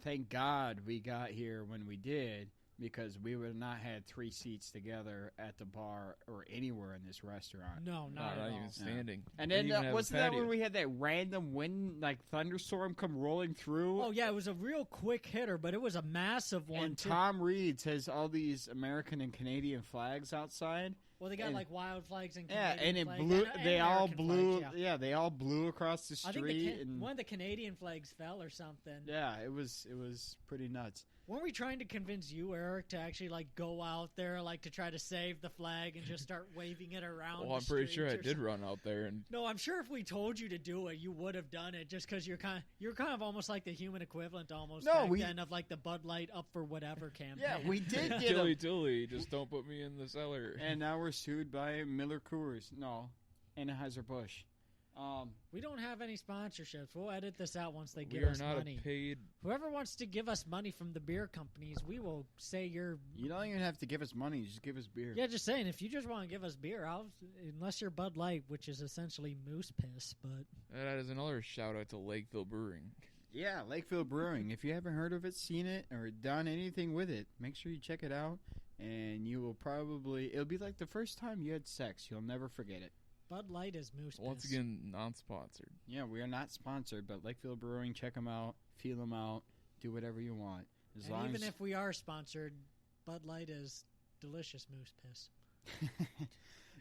thank God we got here when we did, because we would have not had 3 seats together at the bar or anywhere in this restaurant. No, not at all. even standing. Yeah. And then wasn't that when we had that random wind, like thunderstorm, come rolling through? Oh yeah, it was a real quick hitter, but it was a massive one. And Tom Reed's has all these American and Canadian flags outside. Well, they got like wild flags and Canadian Canadian and flags. it blew. And they all American blew. flags, yeah, they all blew across the street. I think one of the Canadian flags fell or something. Yeah, it was pretty nuts. Weren't we trying to convince you, Eric, to actually like go out there, like to try to save the flag and just start waving it around? Well, I'm pretty sure I did run out there, and no, I'm sure if we told you to do it, you would have done it. Just because you're kind of almost like the human equivalent, almost then of like the Bud Light Up for Whatever campaign. Yeah, we did get Tilly, just don't put me in the cellar. And now we're sued by Miller Coors. No, Anheuser-Busch. We don't have any sponsorships. We'll edit this out once they give us money. We are not paid. Whoever wants to give us money from the beer companies, we will say you're... You don't even have to give us money. Just give us beer. Yeah, just saying. If you just want to give us beer, unless you're Bud Light, which is essentially moose piss, but... That is another shout-out to Lakeville Brewing. Yeah, Lakeville Brewing. If you haven't heard of it, seen it, or done anything with it, make sure you check it out, and you will probably... It'll be like the first time you had sex. You'll never forget it. Bud Light is moose piss. Once again, non-sponsored. Yeah, we are not sponsored, but Lakeville Brewing, check them out, feel them out, do whatever you want. Even if we are sponsored, Bud Light is delicious moose piss.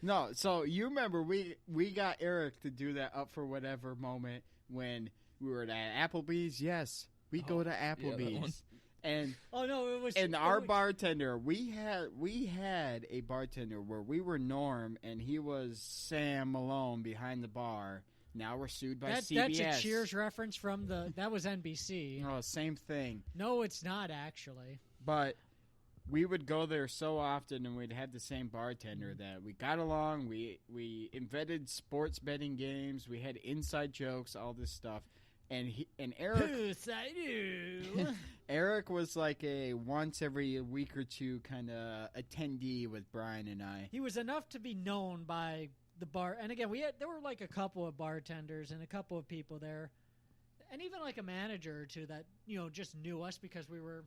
No, so you remember we got Eric to do that Up for Whatever moment when we were at Applebee's. Yes, we go to Applebee's. And our bartender, we had a bartender where we were Norm and he was Sam Malone behind the bar. Now we're sued by CBS. That's a Cheers reference from that was NBC. Oh, same thing. No, it's not actually. But we would go there so often, and we'd have the same bartender that we got along. We invented sports betting games. We had inside jokes, all this stuff. And Eric, Eric was like a once every week or two kind of attendee with Brian and I. He was enough to be known by the bar. And again, there were like a couple of bartenders and a couple of people there, and even like a manager or two that just knew us because we were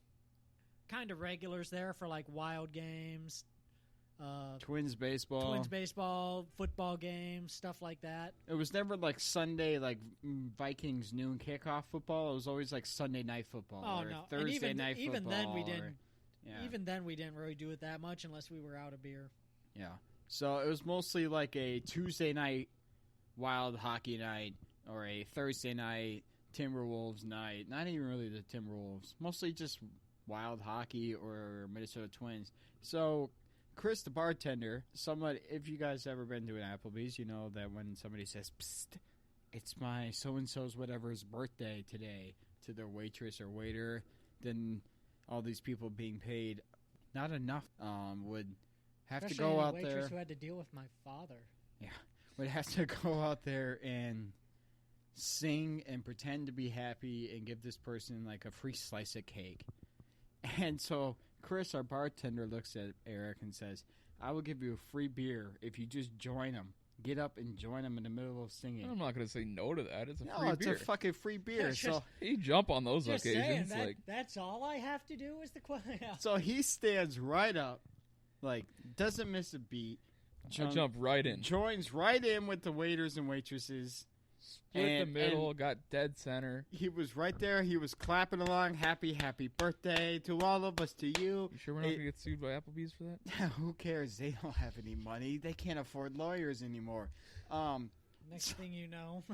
kind of regulars there for like Wild games. Twins baseball, football games, stuff like that. It was never like Sunday, like Vikings noon kickoff football. It was always like Sunday night football or Thursday night football. Even then, we didn't really do it that much unless we were out of beer. Yeah, so it was mostly like a Tuesday night Wild hockey night or a Thursday night Timberwolves night. Not even really the Timberwolves. Mostly just Wild hockey or Minnesota Twins. So Chris, the bartender, if you guys ever been to an Applebee's, you know that when somebody says, "Psst, it's my so-and-so's whatever's birthday today," to their waitress or waiter, then all these people being paid not enough would have to go out there. Especially waitress who had to deal with my father. Yeah, would have to go out there and sing and pretend to be happy and give this person like a free slice of cake. And so Chris, our bartender, looks at Eric and says, "I will give you a free beer if you just join them. Get up and join them in the middle of singing." I'm not going to say no to that. It's a free beer. No, it's a fucking free beer. So you jump on those occasions. That's all I have to do is the question. So he stands right up, like doesn't miss a beat. I jump right in. Joins right in with the waiters and waitresses. Split the middle, got dead center. He was right there. He was clapping along. Happy birthday to all of us, to you. You sure we're not going to get sued by Applebee's for that? Who cares? They don't have any money. They can't afford lawyers anymore. Next thing you know.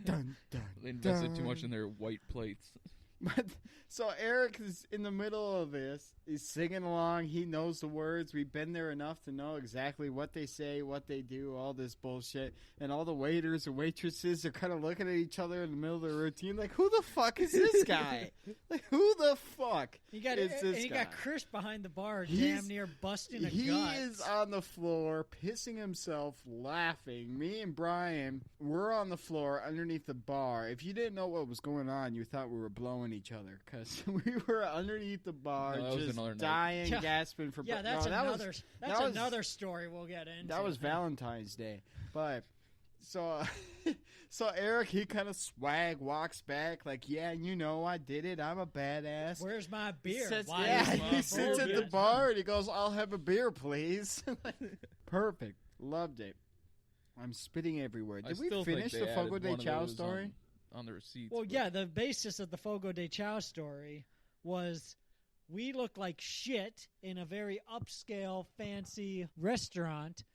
Dun, dun, they invested too much in their white plates. But so Eric is in the middle of this. He's singing along. He knows the words. We've been there enough to know exactly what they say, what they do, all this bullshit. And all the waiters and waitresses are kind of looking at each other in the middle of their routine like, who the fuck is this guy? Like, who the fuck is this guy? You got Chris behind the bar damn near busting a gut. He is on the floor, pissing himself, laughing. Me and Brian, we're on the floor underneath the bar. If you didn't know what was going on, you thought we were blowing each other because we were underneath the bar just dying, gasping for breath. Yeah, that's another story we'll get into. That was Valentine's Day. But So, so Eric, he kind of walks back like, yeah, you know, I did it. I'm a badass. Where's my beer? He sits at the bar and he goes, I'll have a beer, please. Perfect. Loved it. I'm spitting everywhere. Did we finish the Fogo de Chao story? On the receipts. Well, yeah, the basis of the Fogo de Chao story was we look like shit in a very upscale, fancy restaurant.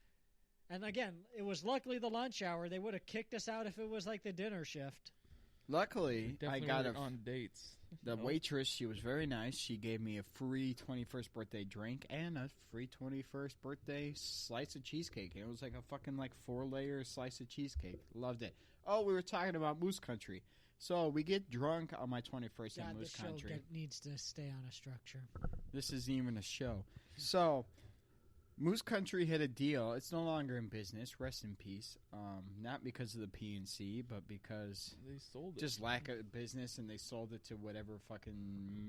And again, it was luckily the lunch hour. They would have kicked us out if it was like the dinner shift. Luckily, I got on dates. The waitress, she was very nice. She gave me a free 21st birthday drink and a free 21st birthday slice of cheesecake. And it was like a fucking 4-layer slice of cheesecake. Loved it. Oh, we were talking about Moose Country. So we get drunk on my 21st in Moose Country. Show needs to stay on a structure. This isn't even a show. So Moose Country had a deal. It's no longer in business. Rest in peace. Not because of the PNC, but because they sold it. Just lack of business, and they sold it to whatever fucking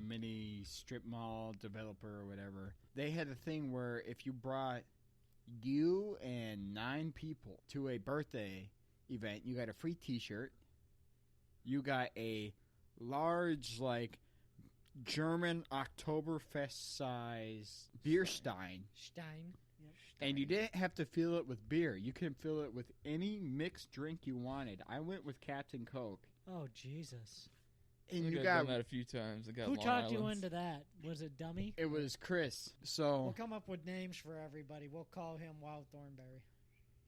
mini strip mall developer or whatever. They had a thing where if you brought you and 9 people to a birthday event, you got a free T-shirt. You got a large, German Oktoberfest size beer stein. Yep. And you didn't have to fill it with beer. You can fill it with any mixed drink you wanted. I went with Captain Coke. Oh, Jesus. And I've done that a few times. Who talked you into that? Was it Dummy? It was Chris. So we'll come up with names for everybody. We'll call him Wild Thornberry.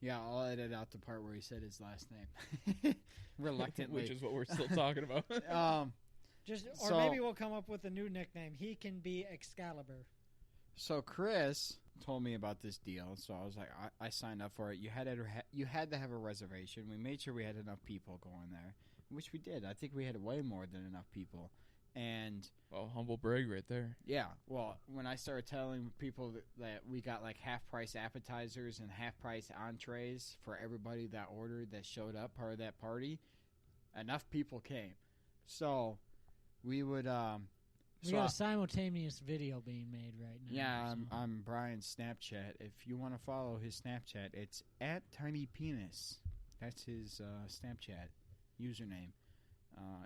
Yeah, I'll edit out the part where he said his last name. Reluctantly. Which is what we're still talking about. Maybe we'll come up with a new nickname. He can be Excalibur. So Chris told me about this deal, so I was like, I signed up for it. You had to have a reservation. We made sure we had enough people going there, which we did. I think we had way more than enough people. And humble brag right there. Yeah. Well, when I started telling people that we got half-price appetizers and half-price entrees for everybody that ordered that showed up part of that party, enough people came. So we would we got a simultaneous video being made right now. Yeah, I'm Brian's Snapchat. If you want to follow his Snapchat, it's @tinypenis. That's his Snapchat username.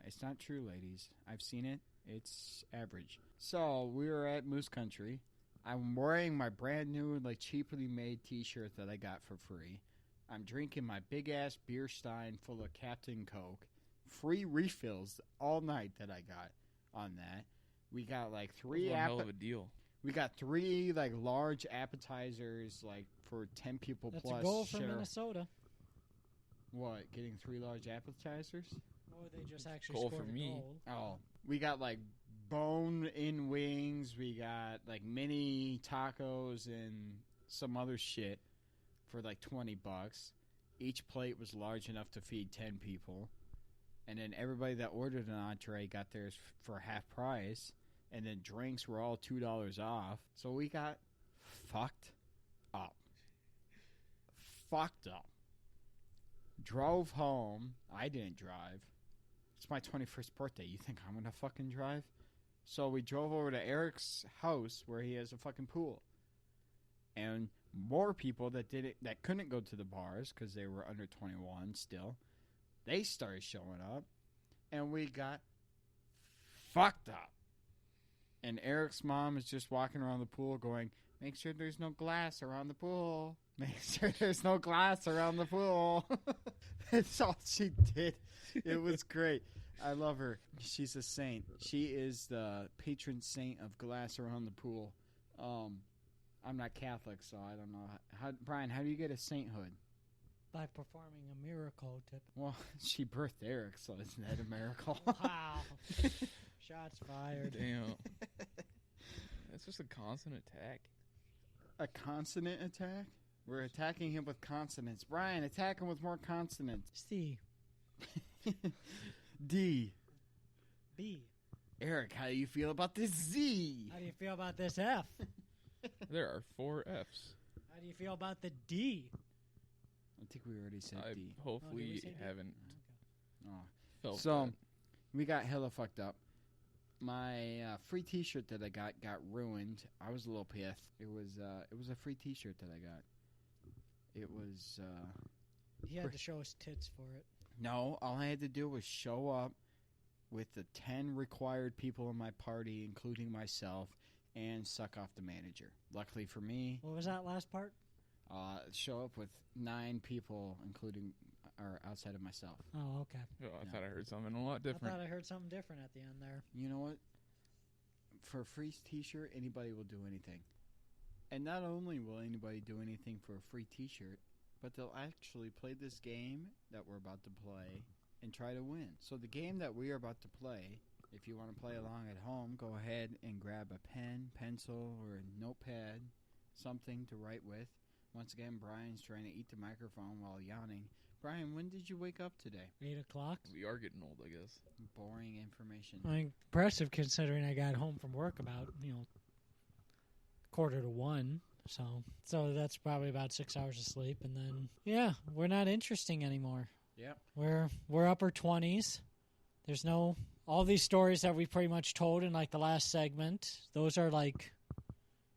It's not true, ladies. I've seen it. It's average. So we were at Moose Country. I'm wearing my brand new, cheaply made T-shirt that I got for free. I'm drinking my big ass beer stein full of Captain Coke. Free refills all night that I got on that. We got 3 hell of a deal. We got 3 large appetizers for 10 people plus. That's a goal for Minnesota. What? Getting 3 large appetizers? Or they just actually goal scored for a me. goal. Oh, we got bone-in wings. We got mini tacos and some other shit for $20. Each plate was large enough to feed 10 people. And then everybody that ordered an entree got theirs for half price. And then drinks were all $2 off. So we got fucked up. Drove home. I didn't drive. It's my 21st birthday. You think I'm going to fucking drive? So we drove over to Eric's house where he has a fucking pool. And more people that couldn't go to the bars because they were under 21 still. They started showing up. And we got fucked up. And Eric's mom is just walking around the pool going, make sure there's no glass around the pool. Make sure there's no glass around the pool. That's all she did. It was great. I love her. She's a saint. She is the patron saint of glass around the pool. I'm not Catholic, so I don't know. Brian, how do you get a sainthood? By performing a miracle. Well, she birthed Erik, so isn't that a miracle? Wow. Shots fired. Damn. That's just a constant attack. A consonant attack? We're attacking him with consonants. Brian, attack him with more consonants. C. D. B. Erik, how do you feel about this Z? How do you feel about this F? There are 4 Fs. How do you feel about the D? I think we already said D. Hopefully haven't felt So, that. we got hella fucked up. My free T-shirt that I got ruined. I was a little pissed. It was a free T-shirt that I got. It was He had to show us tits for it. No, all I had to do was show up with the 10 required people in my party, including myself, and suck off the manager. Luckily for me, What was that last part? show up with 9 people, including or outside of myself. Oh, okay. Oh, I thought I heard something a lot different. I thought I heard something different at the end there. You know what? For a free T-shirt, anybody will do anything. And not only will anybody do anything for a free T-shirt, but they'll actually play this game that we're about to play and try to win. So the game that we are about to play, if you want to play along at home, go ahead and grab a pen, pencil, or a notepad, something to write with. Once again, Brian's trying to eat the microphone while yawning. Brian, when did you wake up today? 8 o'clock. We are getting old, I guess. Boring information. Impressive considering I got home from work about, 1:45. So that's probably about 6 hours of sleep. And then, yeah, we're not interesting anymore. Yep. We're upper 20s. There's no... All these stories that we pretty much told in, the last segment, those are,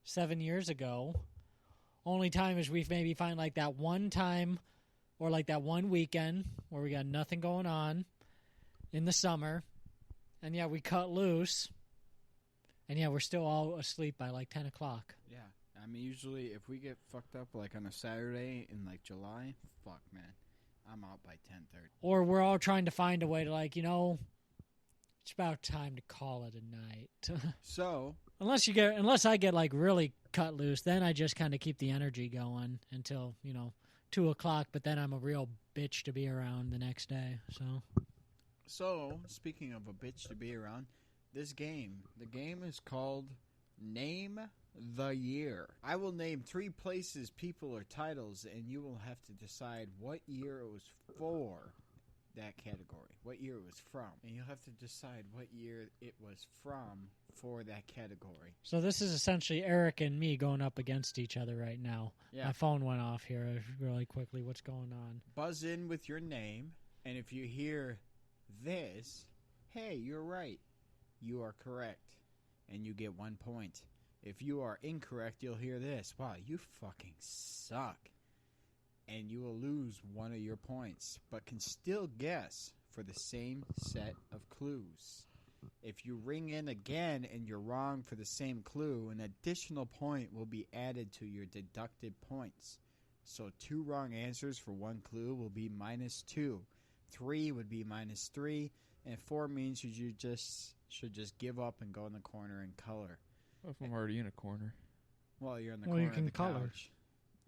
7 years ago. Only time is we've maybe find, that one time or, that one weekend where we got nothing going on in the summer. And, yeah, we cut loose. And, yeah, we're still all asleep by, 10 o'clock. Yeah. I mean, usually if we get fucked up, on a Saturday in, July, fuck, man. I'm out by 10:30. Or we're all trying to find a way to, it's about time to call it a night. So, unless I get, really cut loose, then I just kind of keep the energy going until, 2 o'clock, but then I'm a real bitch to be around the next day, So, speaking of a bitch to be around, the game is called Name the Year. I will name 3 places, people, or titles, and you will have to decide what year it was for that category, what year it was from. And you'll have to decide what year it was from for that category. So this is essentially Erik and me going up against each other right now. Yeah. My phone went off here really quickly. What's going on? Buzz in with your name, and if you hear this, hey, you're right. You are correct, and you get 1 point. If you are incorrect, you'll hear this. Wow, you fucking suck. And you will lose 1 of your points, but can still guess for the same set of clues. If you ring in again and you're wrong for the same clue, an additional point will be added to your deducted points. So 2 wrong answers for 1 clue will be -2. 3 would be -3, and 4 means you should just give up and go in the corner and color. What if I'm already in a corner? Well, you're in the Well, corner you can of the color. couch.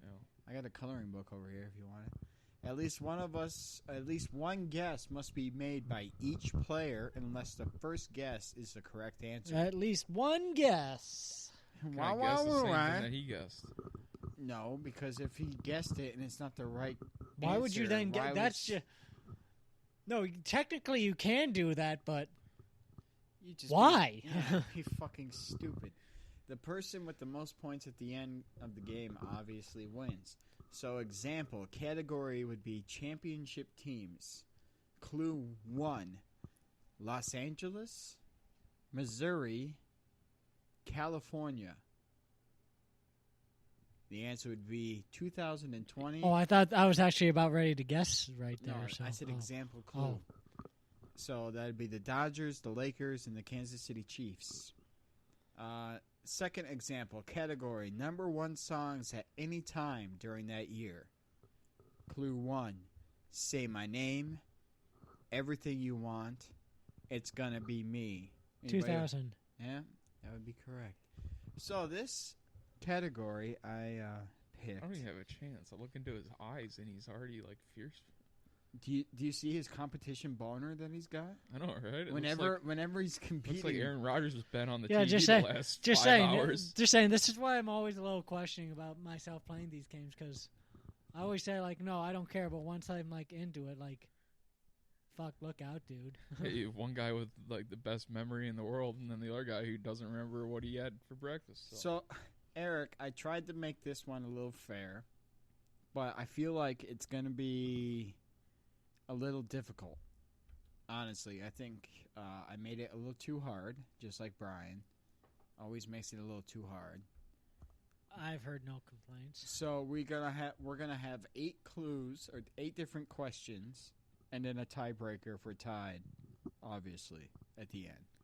No. I got a coloring book over here if you want it. At least one guess must be made by each player unless the first guess is the correct answer. At least one guess. Can I guess the same thing that he guessed? No, because if he guessed it and it's not the right Why would you answer, then why get... would That's just... No, technically you can do that, but... you just Why? Be fucking stupid. The person with the most points at the end of the game obviously wins. So, example, category would be championship teams. Clue 1, Los Angeles, Missouri, California. The answer would be 2020. Oh, I thought I was actually about ready to guess right No, there. So. I said example clue. So that would be the Dodgers, the Lakers, and the Kansas City Chiefs. Second example, category, number 1 songs at any time during that year. Clue 1, Say My Name, Everything You Want, It's Gonna Be Me. Anybody? 2000. Yeah, that would be correct. So this category I picked. I don't even have a chance. I look into his eyes and he's already fierce. Do you see his competition boner that he's got? I know, right? It Whenever he's competing, looks like Aaron Rodgers has been on the Yeah, TV just the say- last Just 5 saying, hours. just saying. This is why I'm always a little questioning about myself playing these games because I always say no, I don't care. But once I'm into it, fuck, look out, dude. Hey, you have one guy with the best memory in the world, and then the other guy who doesn't remember what he had for breakfast. So, Eric, I tried to make this one a little fair, but I feel like it's going to be a little difficult. Honestly, I think I made it a little too hard, just like Brian. Always makes it a little too hard. I've heard no complaints. So we're gonna have 8 clues or 8 different questions, and then a tiebreaker for tied, obviously at the end.